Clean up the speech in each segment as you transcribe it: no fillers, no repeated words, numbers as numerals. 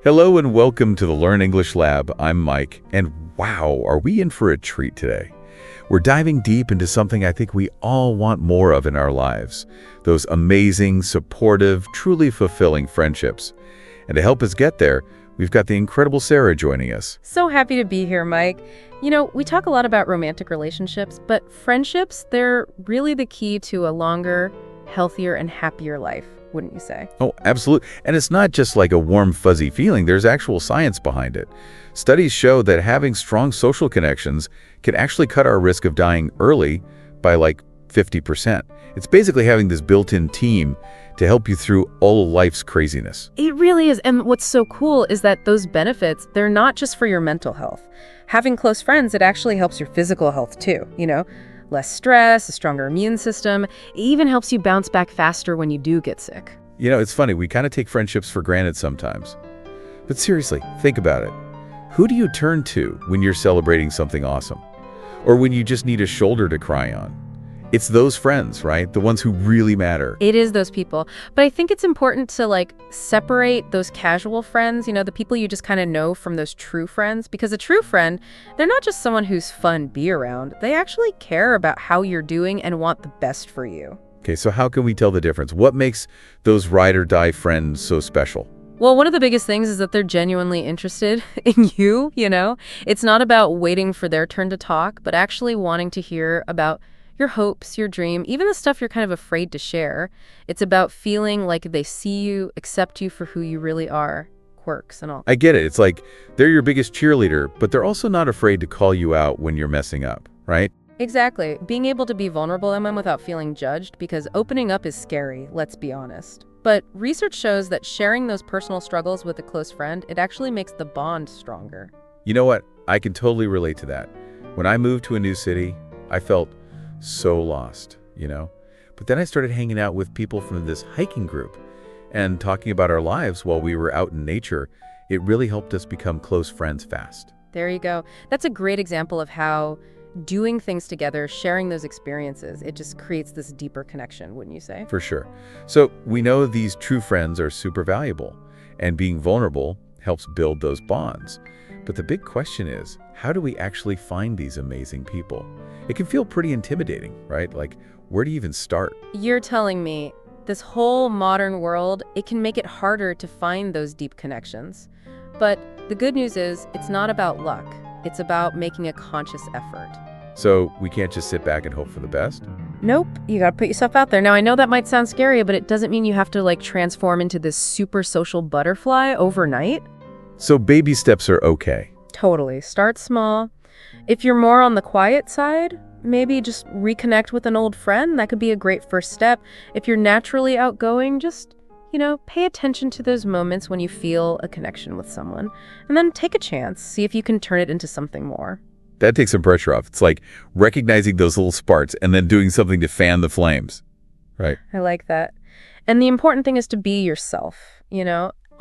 Hello and welcome to the Learn English Lab. I'm Mike, and wow, are we in for a treat today? We're diving deep into something I think we all want more of in our lives, those amazing, supportive, truly fulfilling friendships. And to help us get there, we've got the incredible Sarah joining us. So happy to be here, Mike. You know, we talk a lot about romantic relationships, but friendships, they're really the key to a longer, healthier, and happier life, wouldn't you say? Oh, absolutely. And it's not just like a warm, fuzzy feeling. There's actual science behind it. Studies show that having strong social connections can actually cut our risk of dying early by like 50%. It's basically having this built-in team to help you through all of life's craziness. It really is. And what's so cool is that those benefits, they're not just for your mental health. Having close friends, it actually helps your physical health too, Less stress, a stronger immune system. It even helps you bounce back faster when you do get sick. It's funny, we kind of take friendships for granted sometimes. But seriously, think about it. Who do you turn to when you're celebrating something awesome? Or when you just need a shoulder to cry on? It's those friends, right? The ones who really matter. It is those people. But I think it's important to separate those casual friends, the people you just kind of know from those true friends. Because a true friend, they're not just someone who's fun to be around. They actually care about how you're doing and want the best for you. Okay, so how can we tell the difference? What makes those ride or die friends so special? Well, one of the biggest things is that they're genuinely interested in you, It's not about waiting for their turn to talk, but actually wanting to hear about your hopes, your dream, even the stuff you're kind of afraid to share. It's about feeling like they see you, accept you for who you really are, quirks and all. I get it. It's like they're your biggest cheerleader, but they're also not afraid to call you out when you're messing up, right? Exactly. Being able to be vulnerable, without feeling judged, because opening up is scary, let's be honest. But research shows that sharing those personal struggles with a close friend, it actually makes the bond stronger. You know what? I can totally relate to that. When I moved to a new city, I felt so lost, But then I started hanging out with people from this hiking group and talking about our lives while we were out in nature. It really helped us become close friends fast. There you go. That's a great example of how doing things together, sharing those experiences, it just creates this deeper connection, wouldn't you say? For sure. So we know these true friends are super valuable, and being vulnerable helps build those bonds. But the big question is, how do we actually find these amazing people? It can feel pretty intimidating, right? Like, where do you even start? You're telling me this whole modern world, it can make it harder to find those deep connections. But the good news is, it's not about luck. It's about making a conscious effort. So we can't just sit back and hope for the best? Nope, you gotta put yourself out there. Now, I know that might sound scary, but it doesn't mean you have to transform into this super social butterfly overnight. So baby steps are okay. Totally. Start small. If you're more on the quiet side, maybe just reconnect with an old friend. That could be a great first step. If you're naturally outgoing, just, pay attention to those moments when you feel a connection with someone. And then take a chance. See if you can turn it into something more. That takes some pressure off. It's like recognizing those little sparks and then doing something to fan the flames. Right. I like that. And the important thing is to be yourself,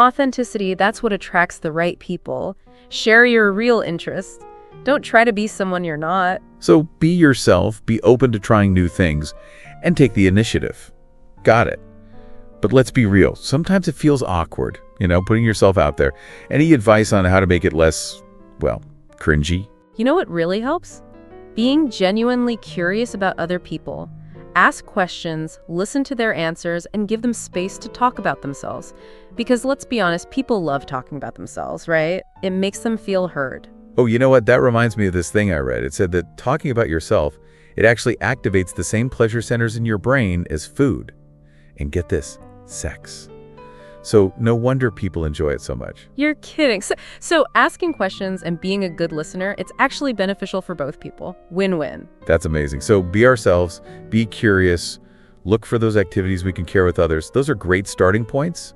Authenticity, that's what attracts the right people. Share your real interests. Don't try to be someone you're not. So be yourself, be open to trying new things, and take the initiative. Got it. But let's be real. Sometimes it feels awkward, putting yourself out there. Any advice on how to make it less, cringy? You know what really helps? Being genuinely curious about other people. Ask questions, listen to their answers, and give them space to talk about themselves. Because let's be honest, people love talking about themselves, right? It makes them feel heard. Oh, you know what? That reminds me of this thing I read. It said that talking about yourself, it actually activates the same pleasure centers in your brain as food. And get this, sex. So no wonder people enjoy it so much. You're kidding. So asking questions and being a good listener, it's actually beneficial for both people. Win-win. That's amazing. So be ourselves, be curious, look for those activities we can share with others. Those are great starting points.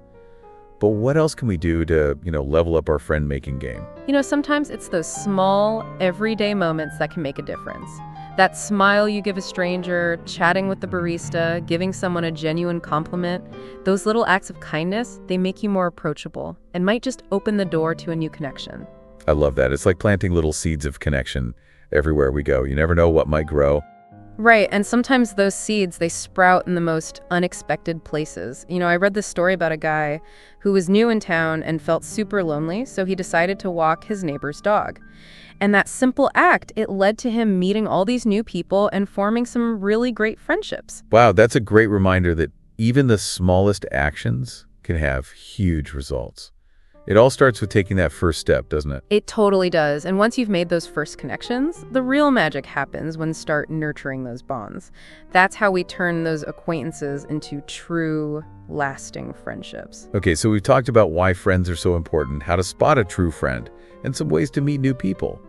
But what else can we do to, level up our friend-making game? Sometimes it's those small, everyday moments that can make a difference. That smile you give a stranger, chatting with the barista, giving someone a genuine compliment, those little acts of kindness, they make you more approachable and might just open the door to a new connection. I love that. It's like planting little seeds of connection everywhere we go. You never know what might grow. Right, and sometimes those seeds, they sprout in the most unexpected places. I read this story about a guy who was new in town and felt super lonely, so he decided to walk his neighbor's dog. And that simple act, it led to him meeting all these new people and forming some really great friendships. Wow, that's a great reminder that even the smallest actions can have huge results. It all starts with taking that first step, doesn't it? It totally does. And once you've made those first connections, the real magic happens when you start nurturing those bonds. That's how we turn those acquaintances into true, lasting friendships. Okay, so we've talked about why friends are so important, how to spot a true friend, and some ways to meet new people.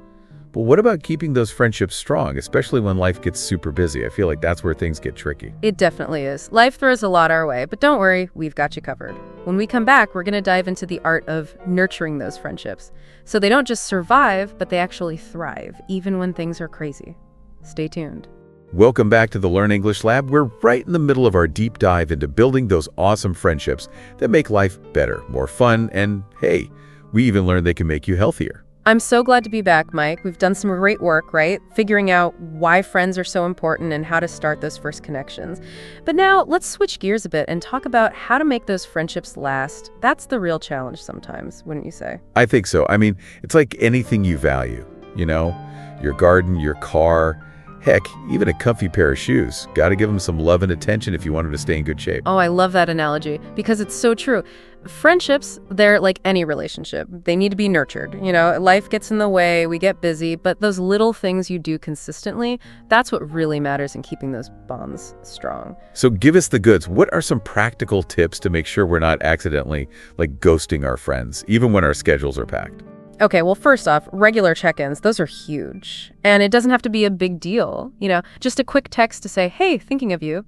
But what about keeping those friendships strong, especially when life gets super busy? I feel like that's where things get tricky. It definitely is. Life throws a lot our way, but don't worry, we've got you covered. When we come back, we're going to dive into the art of nurturing those friendships, so they don't just survive, but they actually thrive, even when things are crazy. Stay tuned. Welcome back to the Learn English Lab. We're right in the middle of our deep dive into building those awesome friendships that make life better, more fun, and hey, we even learned they can make you healthier. I'm so glad to be back, Mike. We've done some great work, right? Figuring out why friends are so important and how to start those first connections. But now let's switch gears a bit and talk about how to make those friendships last. That's the real challenge sometimes, wouldn't you say? I think so. I mean, it's like anything you value, your garden, your car, heck, even a comfy pair of shoes. Got to give them some love and attention if you want them to stay in good shape. Oh, I love that analogy because it's so true. Friendships, they're like any relationship. They need to be nurtured. Life gets in the way, we get busy, but those little things you do consistently, that's what really matters in keeping those bonds strong. So give us the goods. What are some practical tips to make sure we're not accidentally ghosting our friends, even when our schedules are packed? Okay, well, first off, regular check-ins, those are huge. And it doesn't have to be a big deal. Just a quick text to say, hey, thinking of you.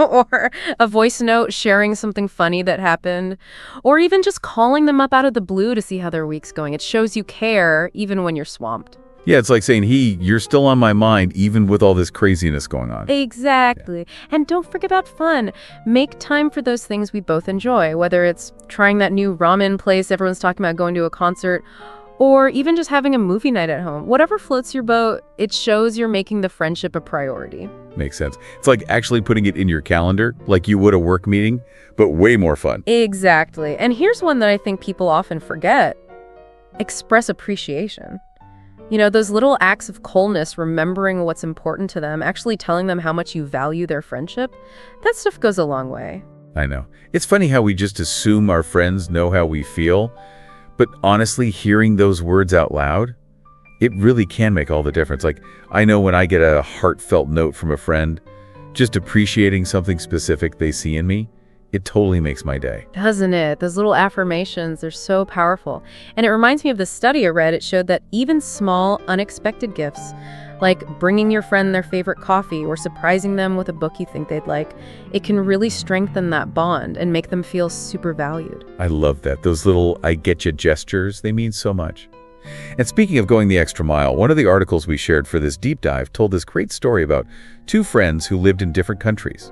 Or a voice note sharing something funny that happened. Or even just calling them up out of the blue to see how their week's going. It shows you care, even when you're swamped. Yeah, it's like saying, hey, you're still on my mind, even with all this craziness going on. Exactly. Yeah. And don't forget about fun. Make time for those things we both enjoy, whether it's trying that new ramen place everyone's talking about, going to a concert, or even just having a movie night at home. Whatever floats your boat, it shows you're making the friendship a priority. Makes sense. It's like actually putting it in your calendar, like you would a work meeting, but way more fun. Exactly. And here's one that I think people often forget. Express appreciation. Those little acts of coldness, remembering what's important to them, actually telling them how much you value their friendship, that stuff goes a long way. I know. It's funny how we just assume our friends know how we feel, but honestly, hearing those words out loud, it really can make all the difference. Like, I know when I get a heartfelt note from a friend, just appreciating something specific they see in me, it totally makes my day. Doesn't it? Those little affirmations, they're so powerful. And it reminds me of the study I read. It showed that even small, unexpected gifts, like bringing your friend their favorite coffee or surprising them with a book you think they'd like, it can really strengthen that bond and make them feel super valued. I love that. Those little I get you gestures, they mean so much. And speaking of going the extra mile, one of the articles we shared for this deep dive told this great story about two friends who lived in different countries.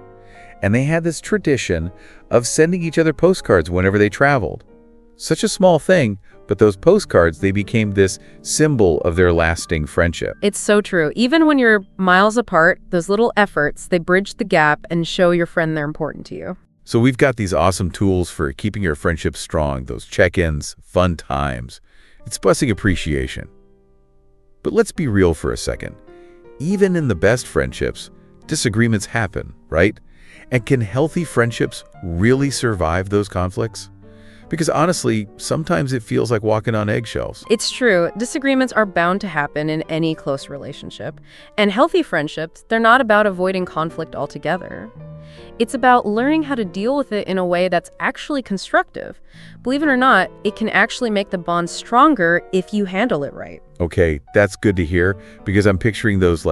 And they had this tradition of sending each other postcards whenever they traveled. Such a small thing, but those postcards, they became this symbol of their lasting friendship. It's so true. Even when you're miles apart, those little efforts, they bridge the gap and show your friend they're important to you. So we've got these awesome tools for keeping your friendship strong, those check-ins, fun times, expressing appreciation. But let's be real for a second. Even in the best friendships, disagreements happen, right? And can healthy friendships really survive those conflicts? Because honestly, sometimes it feels like walking on eggshells. It's true. Disagreements are bound to happen in any close relationship. And healthy friendships, they're not about avoiding conflict altogether. It's about learning how to deal with it in a way that's actually constructive. Believe it or not, it can actually make the bond stronger if you handle it right. Okay, that's good to hear, because I'm picturing those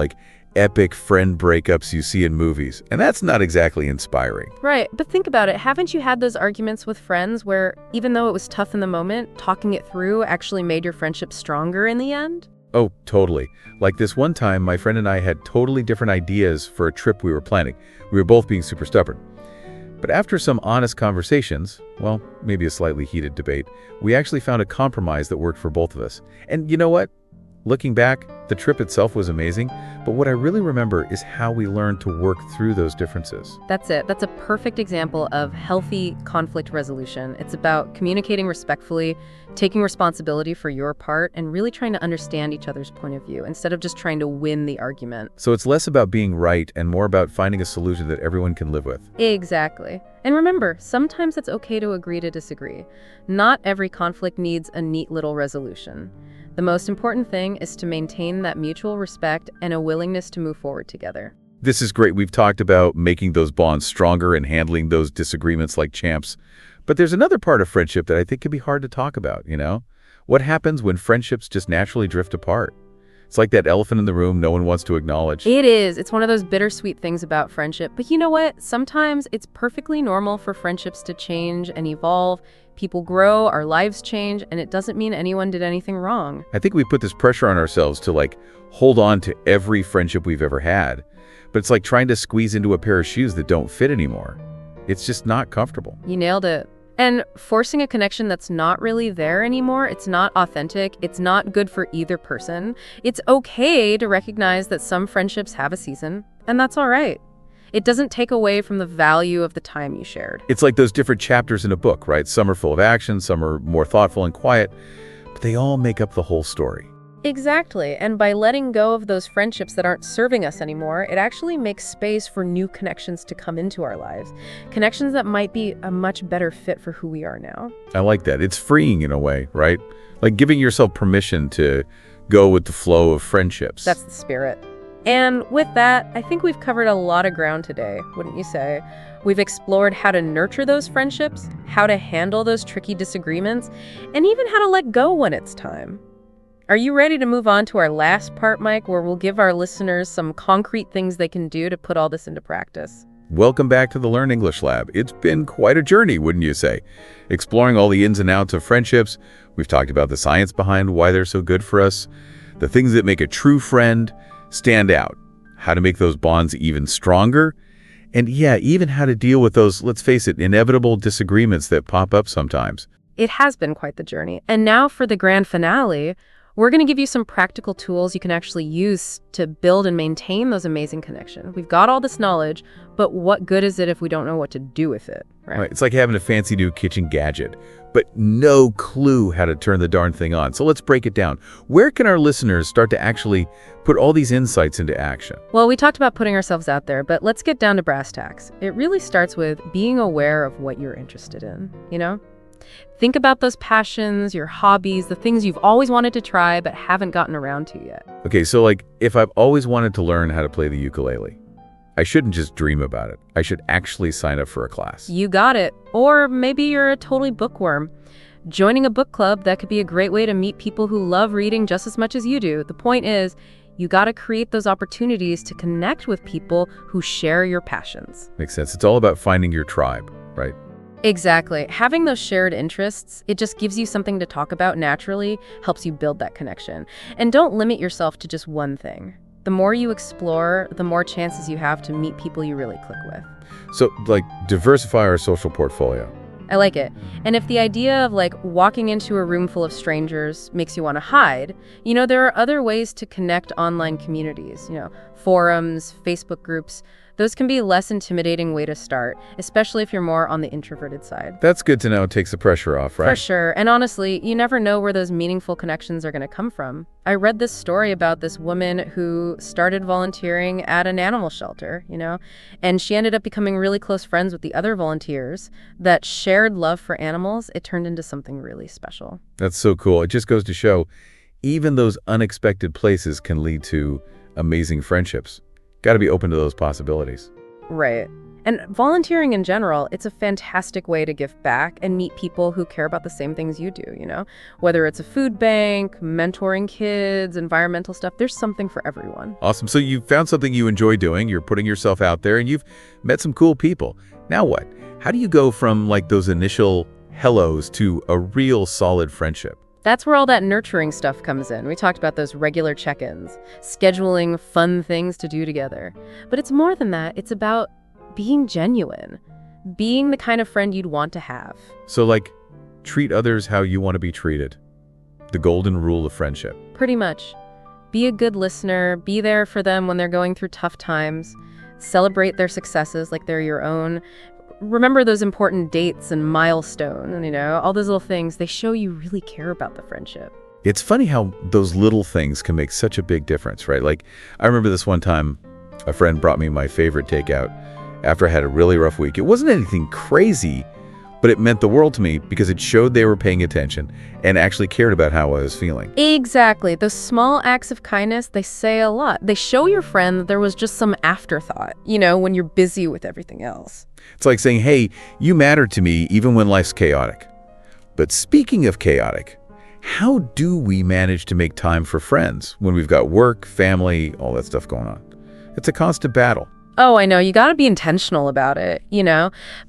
epic friend breakups you see in movies, and that's not exactly inspiring. Right, but think about it. Haven't you had those arguments with friends where, even though it was tough in the moment, talking it through actually made your friendship stronger in the end? Oh, totally. Like this one time, my friend and I had totally different ideas for a trip we were planning. We were both being super stubborn. But after some honest conversations, well, maybe a slightly heated debate, we actually found a compromise that worked for both of us. And you know what? Looking back, the trip itself was amazing, but what I really remember is how we learned to work through those differences. That's it. That's a perfect example of healthy conflict resolution. It's about communicating respectfully, taking responsibility for your part, and really trying to understand each other's point of view instead of just trying to win the argument. So it's less about being right and more about finding a solution that everyone can live with. Exactly. And remember, sometimes it's okay to agree to disagree. Not every conflict needs a neat little resolution. The most important thing is to maintain that mutual respect and a willingness to move forward together. This is great. We've talked about making those bonds stronger and handling those disagreements like champs. But there's another part of friendship that I think can be hard to talk about, you know? What happens when friendships just naturally drift apart? It's like that elephant in the room no one wants to acknowledge. It is. It's one of those bittersweet things about friendship. But you know what? Sometimes it's perfectly normal for friendships to change and evolve. People grow, our lives change, and it doesn't mean anyone did anything wrong. I think we put this pressure on ourselves to hold on to every friendship we've ever had. But it's like trying to squeeze into a pair of shoes that don't fit anymore. It's just not comfortable. You nailed it. And forcing a connection that's not really there anymore, it's not authentic, it's not good for either person. It's okay to recognize that some friendships have a season, and that's all right. It doesn't take away from the value of the time you shared. It's like those different chapters in a book, right? Some are full of action, some are more thoughtful and quiet, but they all make up the whole story. Exactly. And by letting go of those friendships that aren't serving us anymore, it actually makes space for new connections to come into our lives. Connections that might be a much better fit for who we are now. I like that. It's freeing in a way, right? Like giving yourself permission to go with the flow of friendships. That's the spirit. And with that, I think we've covered a lot of ground today, wouldn't you say? We've explored how to nurture those friendships, how to handle those tricky disagreements, and even how to let go when it's time. Are you ready to move on to our last part, Mike, where we'll give our listeners some concrete things they can do to put all this into practice? Welcome back to the Learn English Lab. It's been quite a journey, wouldn't you say? Exploring all the ins and outs of friendships. We've talked about the science behind why they're so good for us, the things that make a true friend stand out, how to make those bonds even stronger, and yeah, even how to deal with those, let's face it, inevitable disagreements that pop up sometimes. It has been quite the journey. And now for the grand finale, we're going to give you some practical tools you can actually use to build and maintain those amazing connections. We've got all this knowledge, but what good is it if we don't know what to do with it, right? It's like having a fancy new kitchen gadget, but no clue how to turn the darn thing on. So let's break it down. Where can our listeners start to actually put all these insights into action? Well, we talked about putting ourselves out there, but let's get down to brass tacks. It really starts with being aware of what you're interested in, you know? Think about those passions, your hobbies, the things you've always wanted to try but haven't gotten around to yet. Okay, so if I've always wanted to learn how to play the ukulele, I shouldn't just dream about it. I should actually sign up for a class. You got it. Or maybe you're a totally bookworm. Joining a book club, that could be a great way to meet people who love reading just as much as you do. The point is, you got to create those opportunities to connect with people who share your passions. Makes sense. It's all about finding your tribe, right? Exactly. Having those shared interests, it just gives you something to talk about naturally, helps you build that connection. And don't limit yourself to just one thing. The more you explore, the more chances you have to meet people you really click with. So, diversify our social portfolio. I like it. And if the idea of walking into a room full of strangers makes you want to hide, there are other ways to connect online communities, forums, Facebook groups. Those can be a less intimidating way to start, especially if you're more on the introverted side. That's good to know. It takes the pressure off, right? For sure. And honestly, you never know where those meaningful connections are going to come from. I read this story about this woman who started volunteering at an animal shelter, and she ended up becoming really close friends with the other volunteers. That shared love for animals, it turned into something really special. That's so cool. It just goes to show, even those unexpected places can lead to amazing friendships. Got to be open to those possibilities. Right. And volunteering in general, it's a fantastic way to give back and meet people who care about the same things you do, Whether it's a food bank, mentoring kids, environmental stuff, there's something for everyone. Awesome. So you found something you enjoy doing, you're putting yourself out there, and you've met some cool people. Now what? How do you go from those initial hellos to a real solid friendship? That's where all that nurturing stuff comes in. We talked about those regular check-ins, scheduling fun things to do together. But it's more than that. It's about being genuine, being the kind of friend you'd want to have. So treat others how you want to be treated. The golden rule of friendship. Pretty much. Be a good listener, be there for them when they're going through tough times, celebrate their successes like they're your own. Remember those important dates and milestones, all those little things, they show you really care about the friendship. It's funny how those little things can make such a big difference, right? Like, I remember this one time, a friend brought me my favorite takeout after I had a really rough week. It wasn't anything crazy, but it meant the world to me because it showed they were paying attention and actually cared about how I was feeling. Exactly. Those small acts of kindness, they say a lot. They show your friend that there was just some afterthought, when you're busy with everything else. It's like saying, hey, you matter to me even when life's chaotic. But speaking of chaotic, how do we manage to make time for friends when we've got work, family, all that stuff going on? It's a constant battle. Oh, I know. You got to be intentional about it,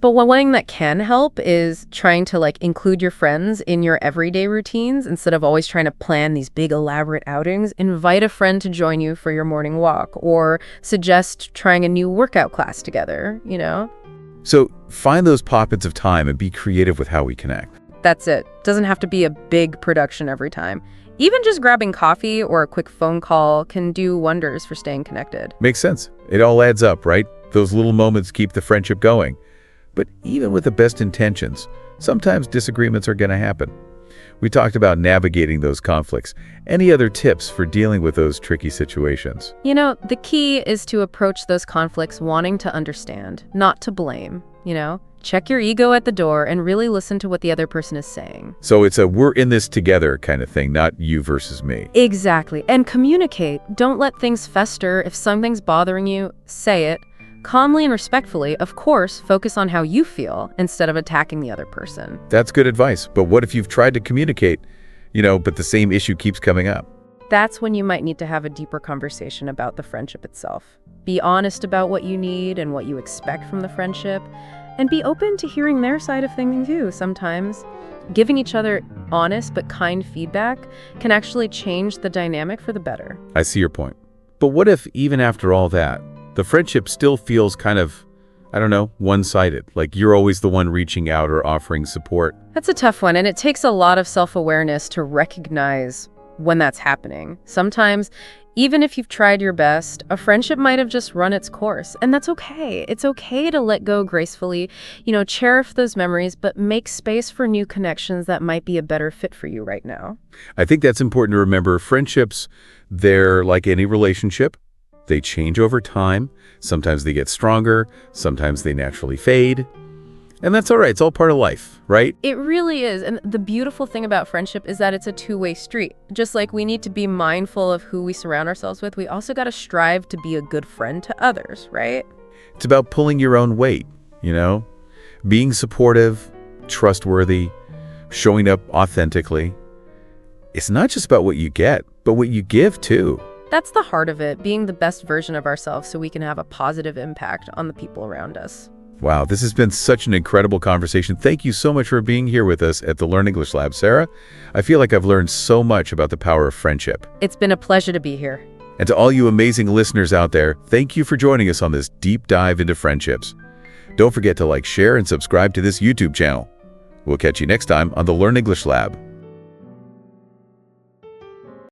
But one thing that can help is trying to include your friends in your everyday routines instead of always trying to plan these big elaborate outings. Invite a friend to join you for your morning walk or suggest trying a new workout class together, So find those pockets of time and be creative with how we connect. That's it. Doesn't have to be a big production every time. Even just grabbing coffee or a quick phone call can do wonders for staying connected. Makes sense. It all adds up, right? Those little moments keep the friendship going. But even with the best intentions, sometimes disagreements are going to happen. We talked about navigating those conflicts. Any other tips for dealing with those tricky situations? The key is to approach those conflicts wanting to understand, not to blame, Check your ego at the door and really listen to what the other person is saying. So it's a we're in this together kind of thing, not you versus me. Exactly. And communicate. Don't let things fester. If something's bothering you, say it. Calmly and respectfully, of course, focus on how you feel instead of attacking the other person. That's good advice. But what if you've tried to communicate, but the same issue keeps coming up? That's when you might need to have a deeper conversation about the friendship itself. Be honest about what you need and what you expect from the friendship. And be open to hearing their side of things too. Sometimes giving each other honest but kind feedback can actually change the dynamic for the better. I see your point. But what if even after all that, the friendship still feels kind of, one-sided, like you're always the one reaching out or offering support? That's a tough one, and it takes a lot of self-awareness to recognize when that's happening. Sometimes, even if you've tried your best, a friendship might have just run its course, and that's okay. It's okay to let go gracefully, cherish those memories, but make space for new connections that might be a better fit for you right now. I think that's important to remember. Friendships, they're like any relationship. They change over time. Sometimes they get stronger. Sometimes they naturally fade. And that's all right. It's all part of life, right? It really is. And the beautiful thing about friendship is that it's a two-way street. Just like we need to be mindful of who we surround ourselves with, we also got to strive to be a good friend to others, right? It's about pulling your own weight, being supportive, trustworthy, showing up authentically. It's not just about what you get, but what you give too. That's the heart of it, being the best version of ourselves so we can have a positive impact on the people around us. Wow, this has been such an incredible conversation. Thank you so much for being here with us at the Learn English Lab, Sarah. I feel like I've learned so much about the power of friendship. It's been a pleasure to be here. And to all you amazing listeners out there, thank you for joining us on this deep dive into friendships. Don't forget to like, share, and subscribe to this YouTube channel. We'll catch you next time on the Learn English Lab.